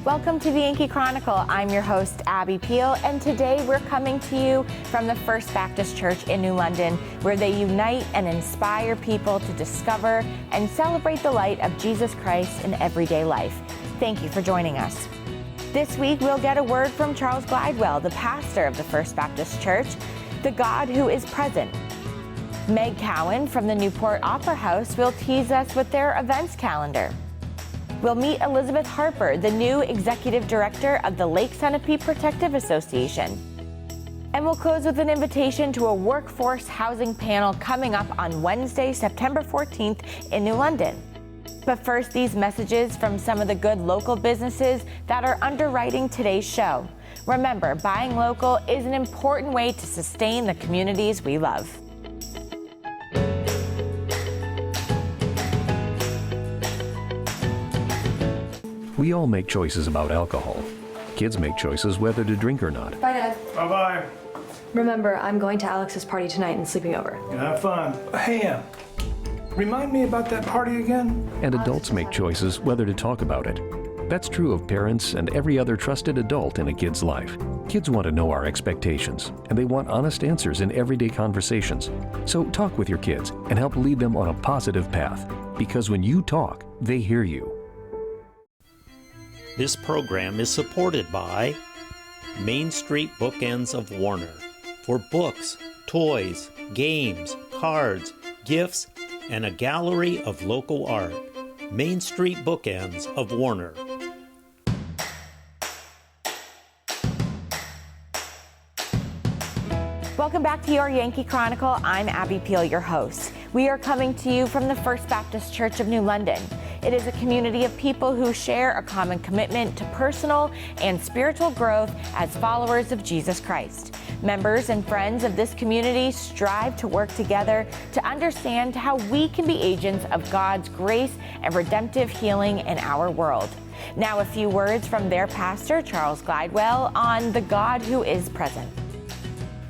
Welcome to the Yankee Chronicle. I'm your host, Abby Peel, and today we're coming to you from the First Baptist Church in New London, where they unite and inspire people to discover and celebrate the light of Jesus Christ in everyday life. Thank you for joining us. This week, we'll get a word from Charles Glidewell, the pastor of the First Baptist Church, the God who is present. Meg Cawan from the Newport Opera House will tease us with their events calendar. We'll meet Elizabeth Harper, the new executive director of the Lake Sunapee Protective Association. And we'll close with an invitation to a workforce housing panel coming up on Wednesday, September 14th in New London. But first, these messages from some of the good local businesses that are underwriting today's show. Remember, buying local is an important way to sustain the communities we love. We all make choices about alcohol. Kids make choices whether to drink or not. Bye, Dad. Bye-bye. Remember, I'm going to Alex's party tonight and sleeping over. Have fun. Hey, remind me about that party again? And adults make choices whether to talk about it. That's true of parents and every other trusted adult in a kid's life. Kids want to know our expectations, and they want honest answers in everyday conversations. So talk with your kids and help lead them on a positive path. Because when you talk, they hear you. This program is supported by Main Street Bookends of Warner for books, toys, games, cards, gifts, and a gallery of local art. Main Street Bookends of Warner. Welcome back to your Yankee Chronicle. I'm Abby Peel, your host. We are coming to you from the First Baptist Church of New London. It is a community of people who share a common commitment to personal and spiritual growth as followers of Jesus Christ. Members and friends of this community strive to work together to understand how we can be agents of God's grace and redemptive healing in our world. Now, a few words from their pastor, Charles Glidewell, on the God who is present.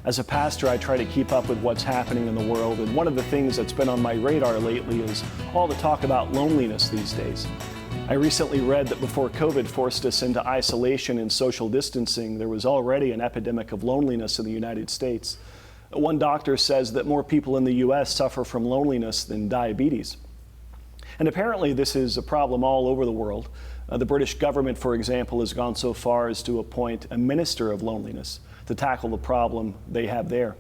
As a pastor, I try to keep up with what's happening in the world, and one of the things that's been on my radar lately is all the talk about loneliness these days. I recently read that before COVID forced us into isolation and social distancing, there was already an epidemic of loneliness in the United States. One doctor says that more people in the U.S. suffer from loneliness than diabetes. And apparently this is a problem all over the world. The British government, for example, has gone so far as to appoint a minister of loneliness to tackle the problem they have there.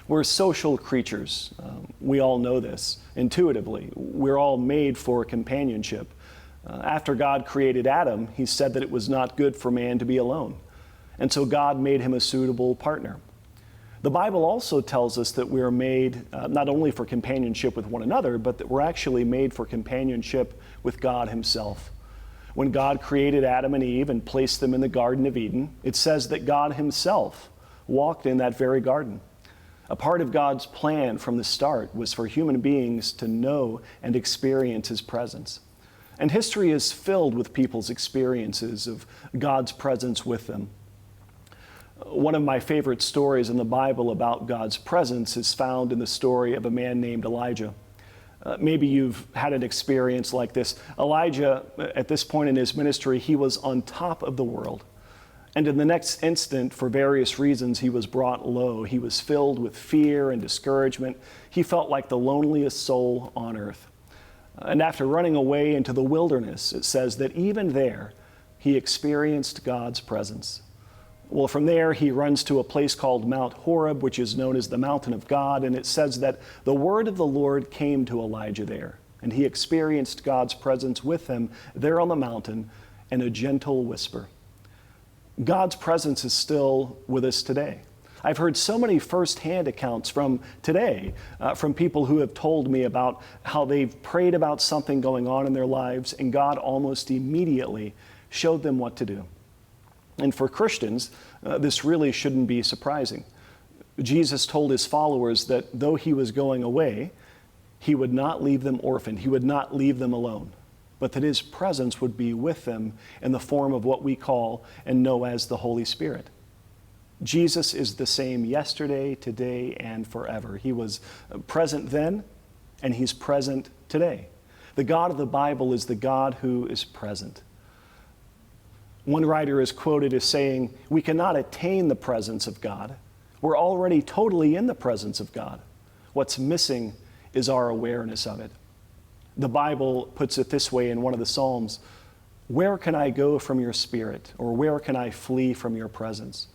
We're social creatures. We all know this intuitively. We're all made for companionship. After God created Adam, he said that it was not good for man to be alone. And so God made him a suitable partner. The Bible also tells us that we're made not only for companionship with one another, but that we're actually made for companionship with God himself. When God created Adam and Eve and placed them in the Garden of Eden, it says that God himself walked in that very garden. A part of God's plan from the start was for human beings to know and experience his presence. And history is filled with people's experiences of God's presence with them. One of my favorite stories in the Bible about God's presence is found in the story of a man named Elijah. Maybe you've had an experience like this. Elijah, at this point in his ministry, he was on top of the world. And in the next instant, for various reasons, he was brought low. He was filled with fear and discouragement. He felt like the loneliest soul on earth. And after running away into the wilderness, it says that even there, he experienced God's presence. Well, from there, he runs to a place called Mount Horeb, which is known as the Mountain of God, and it says that the word of the Lord came to Elijah there, and he experienced God's presence with him there on the mountain in a gentle whisper. God's presence is still with us today. I've heard so many firsthand accounts from today, from people who have told me about how they've prayed about something going on in their lives, and God almost immediately showed them what to do. And for Christians, this really shouldn't be surprising. Jesus told his followers that though he was going away, he would not leave them orphaned. He would not leave them alone, but that his presence would be with them in the form of what we call and know as the Holy Spirit. Jesus is the same yesterday, today, and forever. He was present then, and he's present today. The God of the Bible is the God who is present. One writer is quoted as saying, "We cannot attain the presence of God. We're already totally in the presence of God. What's missing is our awareness of it." The Bible puts it this way in one of the Psalms, "Where can I go from your spirit? Or where can I flee from your presence?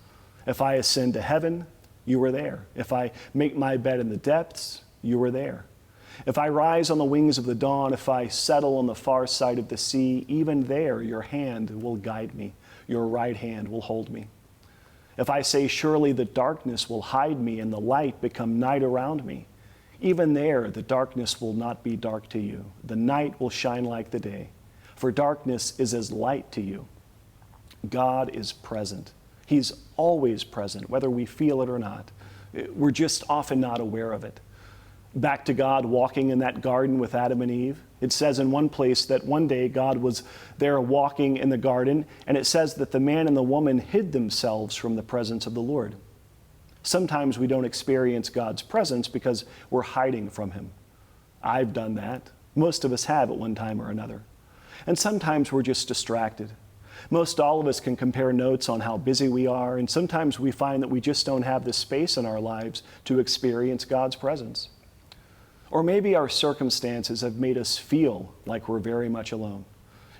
If I ascend to heaven, you are there. If I make my bed in the depths, you are there. If I rise on the wings of the dawn, if I settle on the far side of the sea, even there your hand will guide me, your right hand will hold me. If I say, surely the darkness will hide me and the light become night around me, even there the darkness will not be dark to you. The night will shine like the day, for darkness is as light to you." God is present. He's always present, whether we feel it or not. We're just often not aware of it. Back to God walking in that garden with Adam and Eve. It says in one place that one day God was there walking in the garden, and it says that the man and the woman hid themselves from the presence of the Lord. Sometimes we don't experience God's presence because we're hiding from Him. I've done that. Most of us have at one time or another. And sometimes we're just distracted. Most all of us can compare notes on how busy we are, and sometimes we find that we just don't have the space in our lives to experience God's presence. Or maybe our circumstances have made us feel like we're very much alone.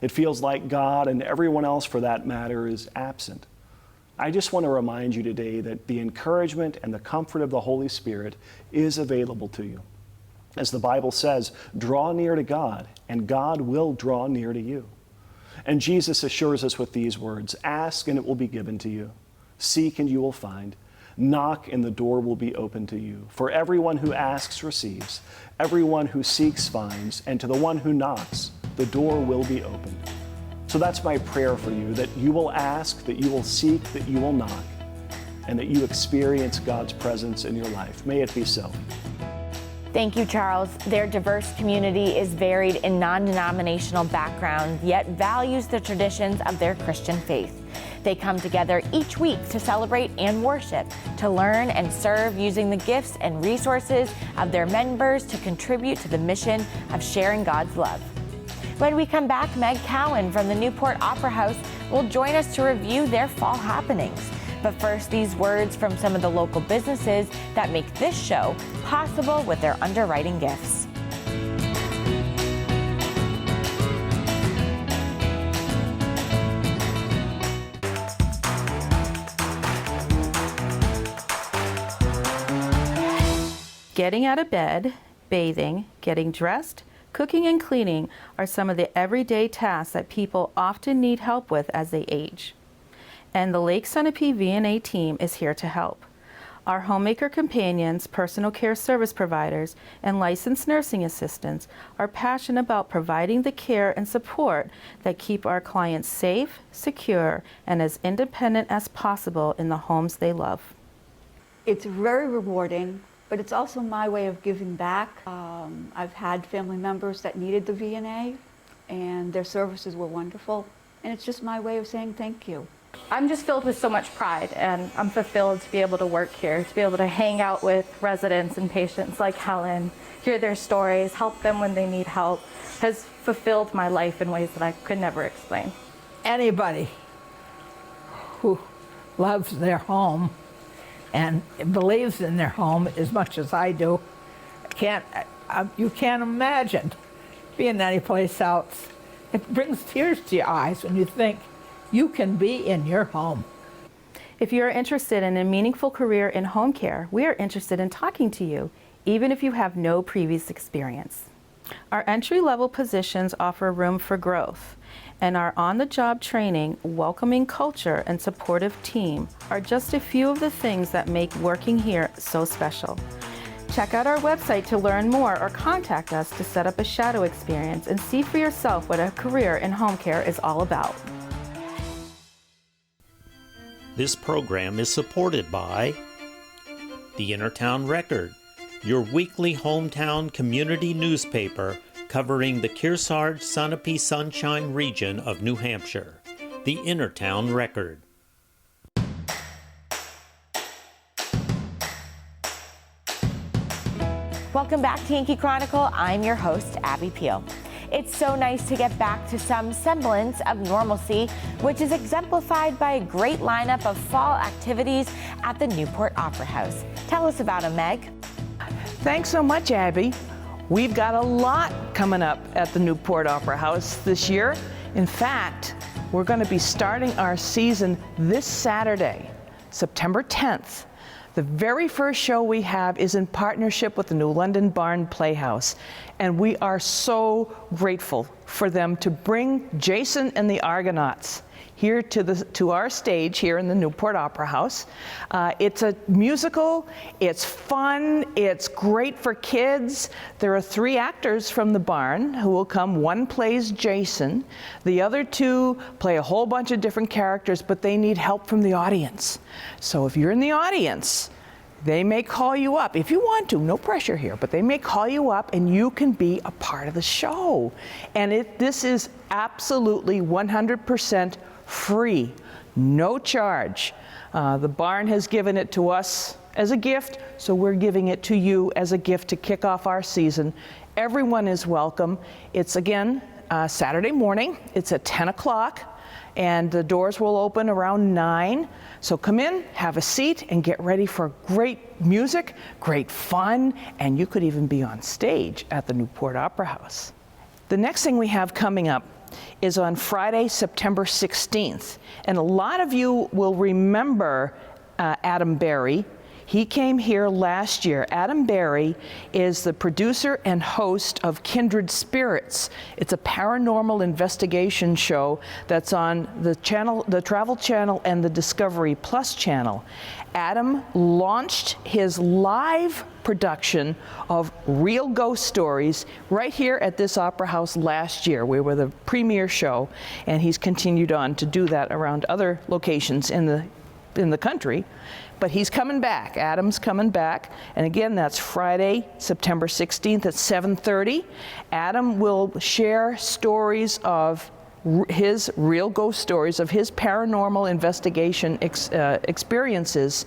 It feels like God, and everyone else for that matter, is absent. I just want to remind you today that the encouragement and the comfort of the Holy Spirit is available to you. As the Bible says, draw near to God, and God will draw near to you. And Jesus assures us with these words, "Ask and it will be given to you. Seek and you will find. Knock and the door will be open to you. For everyone who asks receives, everyone who seeks finds, and to the one who knocks, the door will be opened." So that's my prayer for you, that you will ask, that you will seek, that you will knock, and that you experience God's presence in your life. May it be so. Thank you, Charles. Their diverse community is varied in non-denominational backgrounds, yet values the traditions of their Christian faith. They come together each week to celebrate and worship, to learn and serve using the gifts and resources of their members to contribute to the mission of sharing God's love. When we come back, Meg Cawan from the Newport Opera House will join us to review their fall happenings. But first, these words from some of the local businesses that make this show possible with their underwriting gifts. Getting out of bed, bathing, getting dressed, cooking and cleaning are some of the everyday tasks that people often need help with as they age. And the Lake Sunapee V&A team is here to help. Our homemaker companions, personal care service providers, and licensed nursing assistants are passionate about providing the care and support that keep our clients safe, secure, and as independent as possible in the homes they love. It's very rewarding, but it's also my way of giving back. I've had family members that needed the V&A, and their services were wonderful, and it's just my way of saying thank you. I'm just filled with so much pride, and I'm fulfilled to be able to work here, to be able to hang out with residents and patients like Helen, hear their stories, help them when they need help, has fulfilled my life in ways that I could never explain. Anybody who loves their home and believes in their home as much as I do, you can't imagine being anyplace else. It brings tears to your eyes when you think you can be in your home. If you're interested in a meaningful career in home care, we are interested in talking to you, even if you have no previous experience. Our entry-level positions offer room for growth, and our on-the-job training, welcoming culture, and supportive team are just a few of the things that make working here so special. Check out our website to learn more or contact us to set up a shadow experience and see for yourself what a career in home care is all about. This program is supported by the Innertown Record, your weekly hometown community newspaper covering the Kearsarge Sunapee Sunshine region of New Hampshire. The Innertown Record. Welcome back to Yankee Chronicle. I'm your host, Abby Peel. It's so nice to get back to some semblance of normalcy, which is exemplified by a great lineup of fall activities at the Newport Opera House. Tell us about them, Meg. Thanks so much, Abby. We've got a lot coming up at the Newport Opera House this year. In fact, we're going to be starting our season this Saturday, September 10th. The very first show we have is in partnership with the New London Barn Playhouse, and we are so grateful for them to bring Jason and the Argonauts here to our stage here in the Newport Opera House. It's a musical, it's fun, it's great for kids. There are 3 actors from the barn who will come. One plays Jason, the other 2 play a whole bunch of different characters, but they need help from the audience. So if you're in the audience, they may call you up. If you want to, no pressure here, but they may call you up and you can be a part of the show. And this is absolutely 100% free, no charge. The barn has given it to us as a gift, so we're giving it to you as a gift to kick off our season. Everyone is welcome. It's again Saturday morning. It's at 10 o'clock. And the doors will open around 9. So come in, have a seat, and get ready for great music, great fun, and you could even be on stage at the Newport Opera House. The next thing we have coming up is on Friday, September 16th. And a lot of you will remember Adam Berry. He came here last year. Adam Berry is the producer and host of Kindred Spirits. It's a paranormal investigation show that's on the channel, the Travel Channel and the Discovery Plus channel. Adam launched his live production of real ghost stories right here at this opera house last year. We were the premiere show, and he's continued on to do that around other locations in the country. But he's coming back. Adam's coming back. And again, that's Friday, September 16th at 7:30. Adam will share stories of his real ghost stories, of his paranormal investigation experiences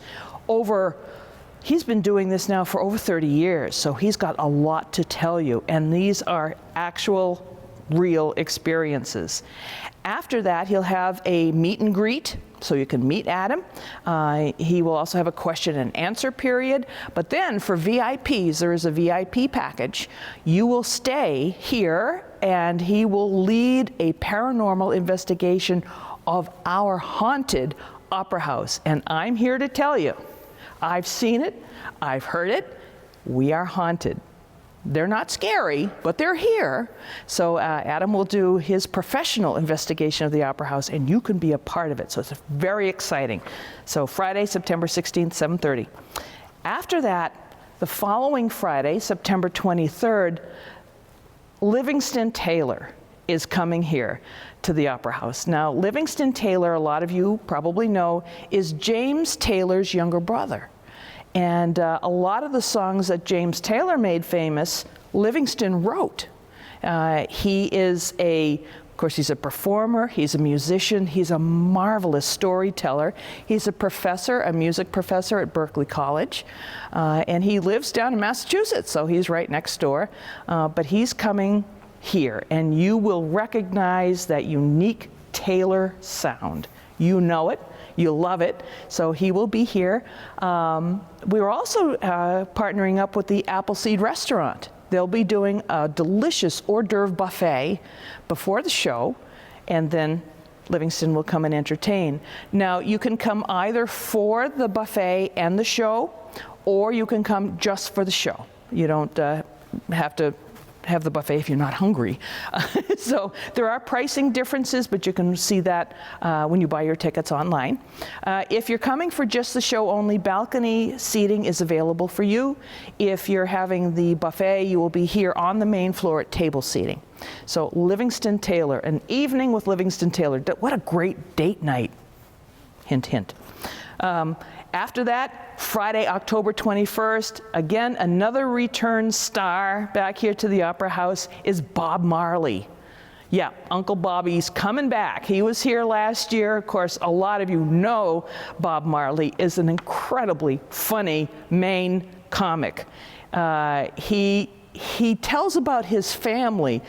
he's been doing this now for over 30 years, so he's got a lot to tell you. And these are actual, real experiences. After that, he'll have a meet and greet, so you can meet Adam. He will also have a question and answer period. But then for VIPs, there is a VIP package. You will stay here, and he will lead a paranormal investigation of our haunted opera house. And I'm here to tell you, I've seen it, I've heard it, we are haunted. They're not scary, but they're here. So Adam will do his professional investigation of the Opera House, and you can be a part of it. So it's very exciting. So Friday, September 16th, 7:30. After that, the following Friday, September 23rd, Livingston Taylor is coming here to the Opera House. Now, Livingston Taylor, a lot of you probably know, is James Taylor's younger brother. And a lot of the songs that James Taylor made famous, Livingston wrote. Of course, he's a performer, he's a musician, he's a marvelous storyteller. He's a professor, a music professor at Berkeley College, and he lives down in Massachusetts, so he's right next door. But he's coming here, and you will recognize that unique Taylor sound. You know it. You love it. So he will be here. We're also partnering up with the Appleseed Restaurant. They'll be doing a delicious hors d'oeuvre buffet before the show, and then Livingston will come and entertain. Now, you can come either for the buffet and the show, or you can come just for the show. You don't have to have the buffet if you're not hungry. So there are pricing differences, but you can see that when you buy your tickets online. If you're coming for just the show only, balcony seating is available for you. If you're having the buffet, you will be here on the main floor at table seating. So Livingston Taylor, an evening with Livingston Taylor. What a great date night. Hint, hint. After that, Friday, October 21st, again, another return star back here to the Opera House is Bob Marley. Yeah, Uncle Bobby's coming back. He was here last year. Of course, a lot of you know Bob Marley is an incredibly funny Maine comic. He tells about his family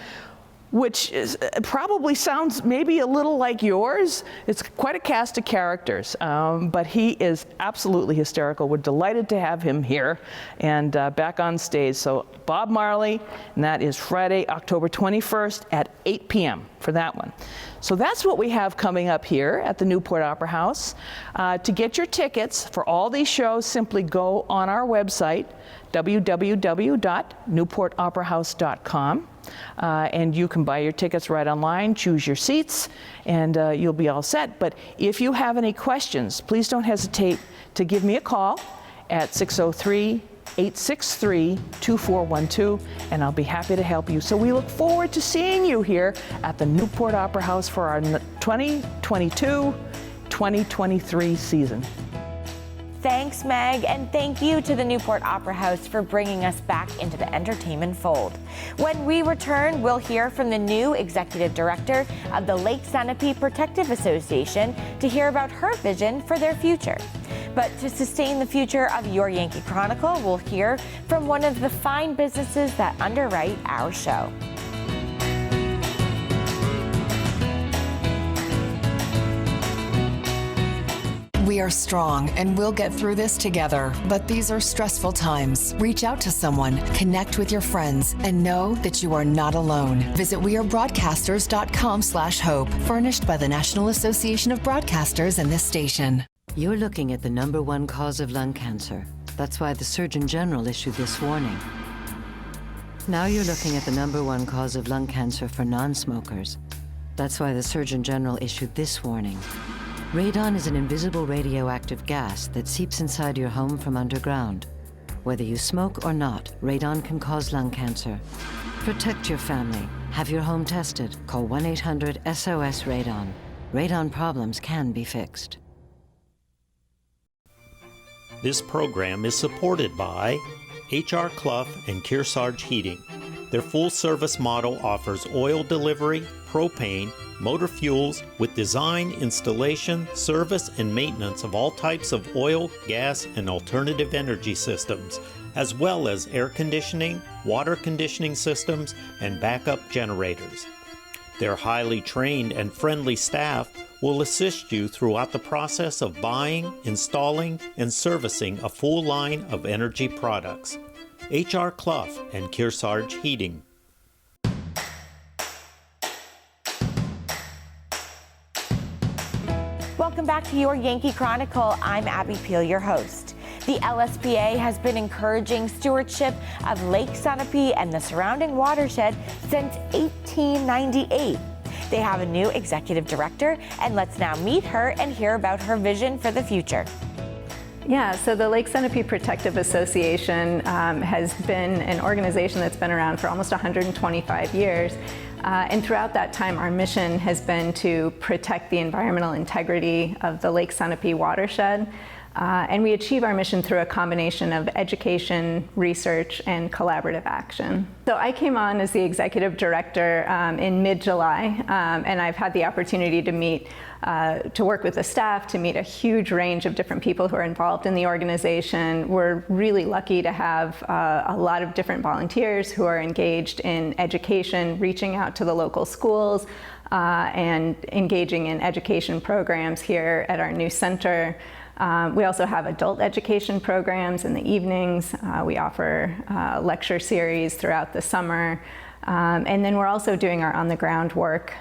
which probably sounds maybe a little like yours. It's quite a cast of characters, but he is absolutely hysterical. We're delighted to have him here and back on stage. So Bob Marley, and that is Friday, October 21st at 8 p.m. for that one. So that's what we have coming up here at the Newport Opera House. To get your tickets for all these shows, simply go on our website, www.newportoperahouse.com. And you can buy your tickets right online, choose your seats, and you'll be all set. But if you have any questions, please don't hesitate to give me a call at 603-863-2412, and I'll be happy to help you. So we look forward to seeing you here at the Newport Opera House for our 2022-2023 season. Thanks, Meg, and thank you to the Newport Opera House for bringing us back into the entertainment fold. When we return, we'll hear from the new executive director of the Lake Sunapee Protective Association to hear about her vision for their future. But to sustain the future of your Yankee Chronicle, we'll hear from one of the fine businesses that underwrite our show. We are strong and we'll get through this together, but these are stressful times. Reach out to someone, connect with your friends, and know that you are not alone. Visit wearebroadcasters.com/hope, furnished by the National Association of Broadcasters and this station. You're looking at the #1 cause of lung cancer. That's why the Surgeon General issued this warning. Now you're looking at the #1 cause of lung cancer for non-smokers. That's why the Surgeon General issued this warning. Radon is an invisible radioactive gas that seeps inside your home from underground. Whether you smoke or not, radon can cause lung cancer. Protect your family. Have your home tested. Call 1-800-SOS-RADON. Radon problems can be fixed. This program is supported by H.R. Clough and Kearsarge Heating. Their full-service model offers oil delivery, propane, motor fuels with design, installation, service, and maintenance of all types of oil, gas, and alternative energy systems, as well as air conditioning, water conditioning systems, and backup generators. Their highly trained and friendly staff will assist you throughout the process of buying, installing, and servicing a full line of energy products. H.R. Clough and Kearsarge Heating. Welcome back to your Yankee Chronicle. I'm Abby Peel, your host. The LSPA has been encouraging stewardship of Lake Sunapee and the surrounding watershed since 1898. They have a new executive director, and let's now meet her and hear about her vision for the future. Yeah, so the Lake Sunapee Protective Association has been an organization that's been around for almost 125 years. And throughout that time, our mission has been to protect the environmental integrity of the Lake Sunapee watershed. And we achieve our mission through a combination of education, research, and collaborative action. So I came on as the executive director in mid-July, and I've had the opportunity to work with the staff, to meet a huge range of different people who are involved in the organization. We're really lucky to have a lot of different volunteers who are engaged in education, reaching out to the local schools, and engaging in education programs here at our new center. We also have adult education programs in the evenings. We offer lecture series throughout the summer. And then we're also doing our on-the-ground work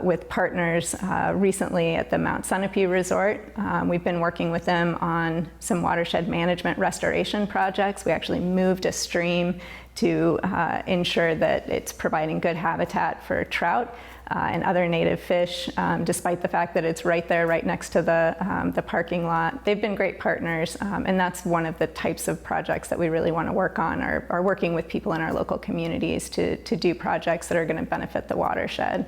with partners recently at the Mount Sunapee Resort. We've been working with them on some watershed management restoration projects. We actually moved a stream to ensure that it's providing good habitat for trout and other native fish, despite the fact that it's right there, right next to the parking lot. They've been great partners, and that's one of the types of projects that we really want to work on, are working with people in our local communities to do projects that are going to benefit the watershed.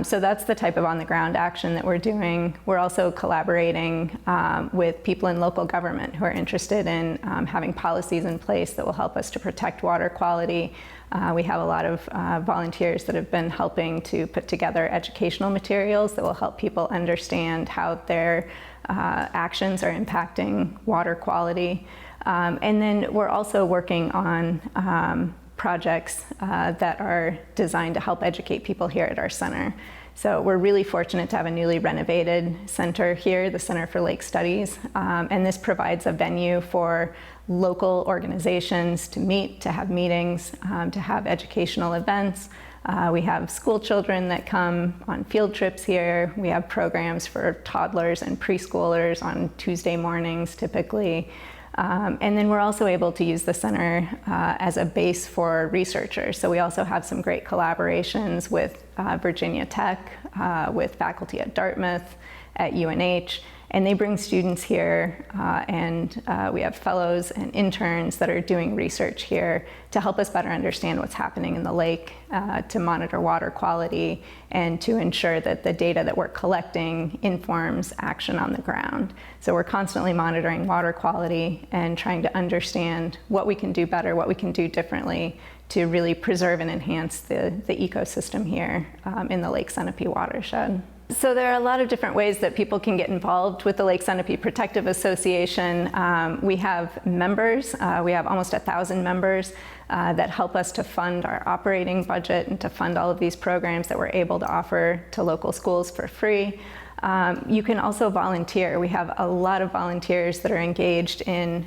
So that's the type of on-the-ground action that we're doing. We're also collaborating with people in local government who are interested in having policies in place that will help us to protect water quality. We have a lot of volunteers that have been helping to put together educational materials that will help people understand how their actions are impacting water quality. And then we're also working on projects that are designed to help educate people here at our center. So we're really fortunate to have a newly renovated center here, the Center for Lake Studies, and this provides a venue for local organizations to meet, to have meetings, to have educational events. We have school children that come on field trips here. We have programs for toddlers and preschoolers on Tuesday mornings typically. And then we're also able to use the center as a base for researchers. So we also have some great collaborations with Virginia Tech, with faculty at Dartmouth, at UNH, and they bring students here and we have fellows and interns that are doing research here to help us better understand what's happening in the lake, to monitor water quality, and to ensure that the data that we're collecting informs action on the ground. So we're constantly monitoring water quality and trying to understand what we can do better, what we can do differently to really preserve and enhance the ecosystem here in the Lake Sunapee watershed. So there are a lot of different ways that people can get involved with the Lake Sunapee Protective Association. We have members. We have almost 1,000 members that help us to fund our operating budget and to fund all of these programs that we're able to offer to local schools for free. You can also volunteer. We have a lot of volunteers that are engaged in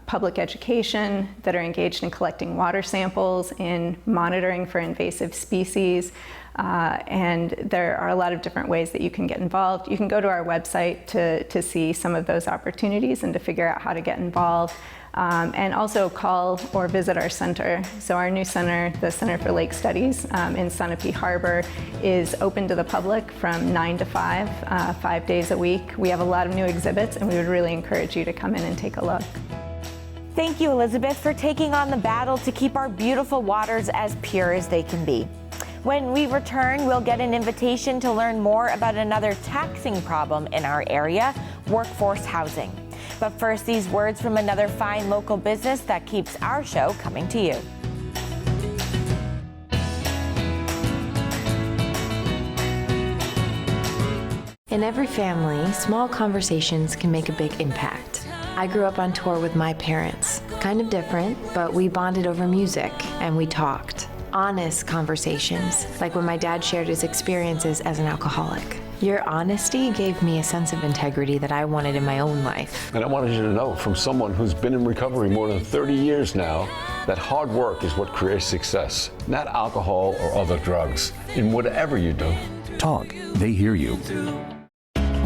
public education, that are engaged in collecting water samples, in monitoring for invasive species. And there are a lot of different ways that you can get involved. You can go to our website to see some of those opportunities and to figure out how to get involved. And also call or visit our center. So our new center, the Center for Lake Studies in Sunapee Harbor, is open to the public from 9 to 5, 5 days a week. We have a lot of new exhibits and we would really encourage you to come in and take a look. Thank you, Elizabeth, for taking on the battle to keep our beautiful waters as pure as they can be. When we return, we'll get an invitation to learn more about another taxing problem in our area, workforce housing. But first, these words from another fine local business that keeps our show coming to you. In every family, small conversations can make a big impact. I grew up on tour with my parents. Kind of different, but we bonded over music and we talked. Honest conversations, like when my dad shared his experiences as an alcoholic. Your honesty gave me a sense of integrity that I wanted in my own life. And I wanted you to know, from someone who's been in recovery more than 30 years now, that hard work is what creates success, not alcohol or other drugs, in whatever you do. Talk. They hear you.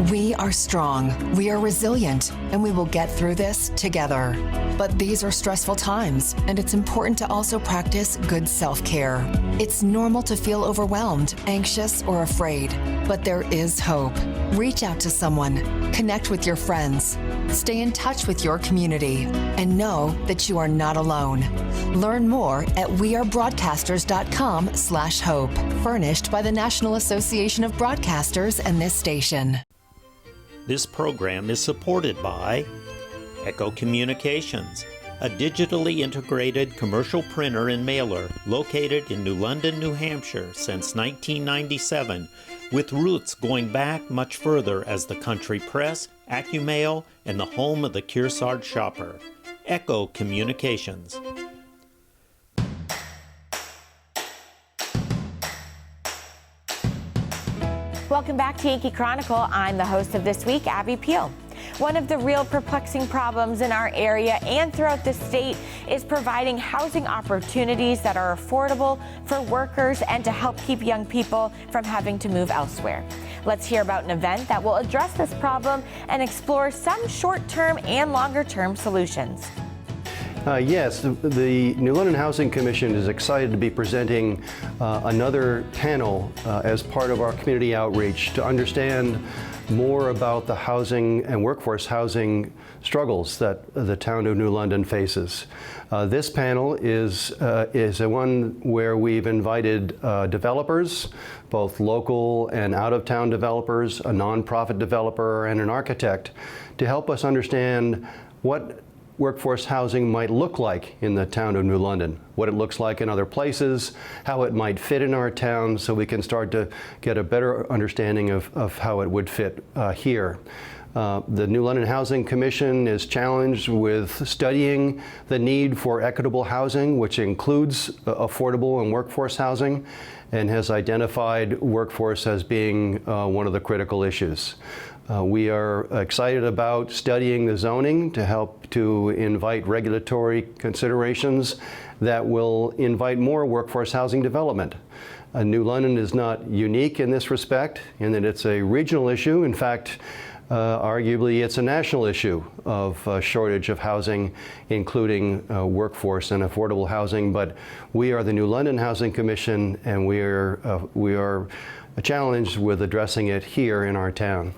We are strong, we are resilient, and we will get through this together. But these are stressful times, and it's important to also practice good self-care. It's normal to feel overwhelmed, anxious, or afraid, but there is hope. Reach out to someone, connect with your friends, stay in touch with your community, and know that you are not alone. Learn more at wearebroadcasters.com/hope, furnished by the National Association of Broadcasters and this station. This program is supported by Echo Communications, a digitally integrated commercial printer and mailer located in New London, New Hampshire since 1997, with roots going back much further as the country press, AccuMail, and the home of the Kearsarge shopper. Echo Communications. Welcome back to Yankee Chronicle. I'm the host of This Week, Abby Peel. One of the real perplexing problems in our area and throughout the state is providing housing opportunities that are affordable for workers and to help keep young people from having to move elsewhere. Let's hear about an event that will address this problem and explore some short-term and longer-term solutions. Yes, the New London Housing Commission is excited to be presenting another panel as part of our community outreach to understand more about the housing and workforce housing struggles that the town of New London faces. This panel is a one where we've invited developers, both local and out-of-town developers, a nonprofit developer, and an architect, to help us understand what workforce housing might look like in the town of New London, what it looks like in other places, how it might fit in our town, so we can start to get a better understanding of how it would fit here. The New London Housing Commission is challenged with studying the need for equitable housing, which includes affordable and workforce housing, and has identified workforce as being one of the critical issues. We are excited about studying the zoning to help to invite regulatory considerations that will invite more workforce housing development. New London is not unique in this respect in that it's a regional issue. In fact, arguably it's a national issue of shortage of housing, including workforce and affordable housing. But we are the New London Housing Commission, and we are challenged with addressing it here in our town.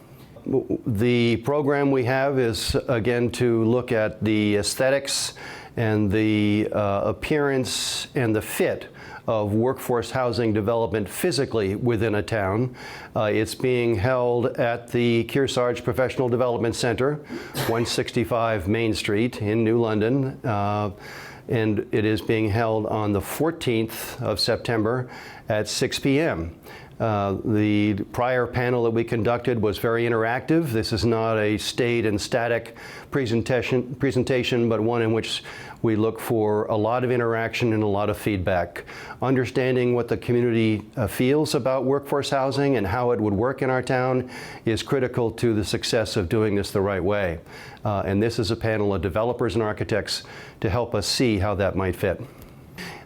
The program we have is, again, to look at the aesthetics and the appearance and the fit of workforce housing development physically within a town. It's being held at the Kearsarge Professional Development Center, 165 Main Street in New London. And it is being held on the 14th of September at 6 p.m. The prior panel that we conducted was very interactive. This is not a staid and static presentation, but one in which we look for a lot of interaction and a lot of feedback. Understanding what the community feels about workforce housing and how it would work in our town is critical to the success of doing this the right way. And this is a panel of developers and architects to help us see how that might fit.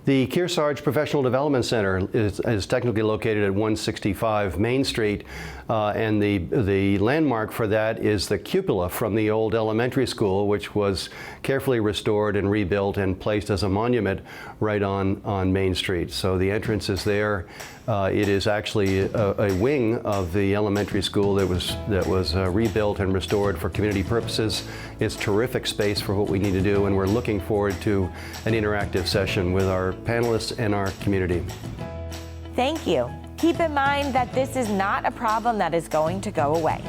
The Kearsarge Professional Development Center is technically located at 165 Main Street, and the landmark for that is the cupola from the old elementary school, which was carefully restored and rebuilt and placed as a monument right on Main Street. So the entrance is there. It is actually a wing of the elementary school that was rebuilt and restored for community purposes. It's terrific space for what we need to do, and we're looking forward to an interactive session with our panelists and our community. Thank you. Keep in mind that this is not a problem that is going to go away.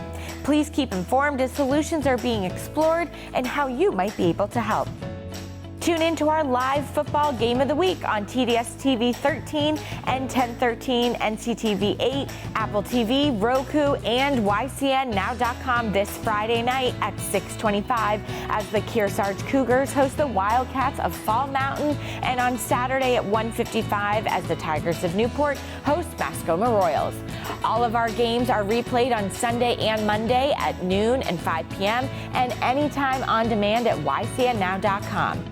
Please keep informed as solutions are being explored and how you might be able to help. Tune in to our live football game of the week on TDS TV 13 and 1013, NCTV 8, Apple TV, Roku, and YCNNow.com this Friday night at 6:25 as the Kearsarge Cougars host the Wildcats of Fall Mountain, and on Saturday at 1:55 as the Tigers of Newport host Mascoma Royals. All of our games are replayed on Sunday and Monday at noon and 5 p.m. and anytime on demand at YCNNow.com.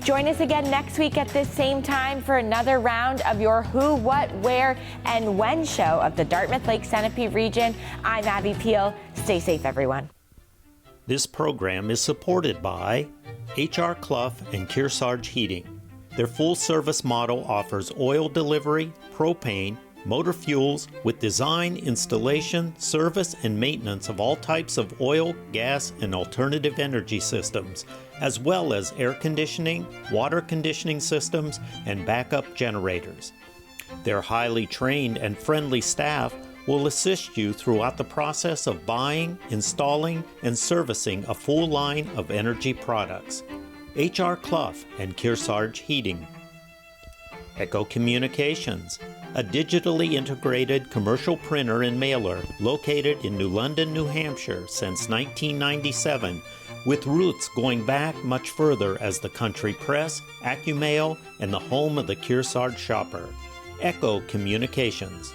Join us again next week at this same time for another round of your Who, What, Where, and When show of the Dartmouth Lake Sunapee region. I'm Abby Peel. Stay safe, everyone. This program is supported by H.R. Clough and Kearsarge Heating. Their full-service model offers oil delivery, propane, motor fuels with design, installation, service, and maintenance of all types of oil, gas, and alternative energy systems, as well as air conditioning, water conditioning systems, and backup generators. Their highly trained and friendly staff will assist you throughout the process of buying, installing, and servicing a full line of energy products. H.R. Clough and Kearsarge Heating. Echo Communications, a digitally integrated commercial printer and mailer located in New London, New Hampshire since 1997, with roots going back much further as the country press, AccuMail, and the home of the Kearsarge shopper. Echo Communications.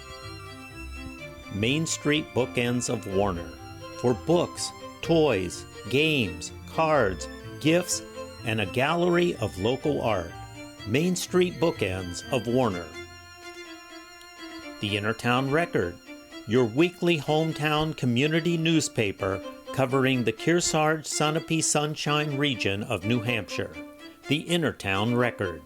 Main Street Bookends of Warner, for books, toys, games, cards, gifts, and a gallery of local art. Main Street Bookends of Warner. The Innertown Record, your weekly hometown community newspaper covering the Kearsarge Sunapee Sunshine region of New Hampshire. The Innertown Record.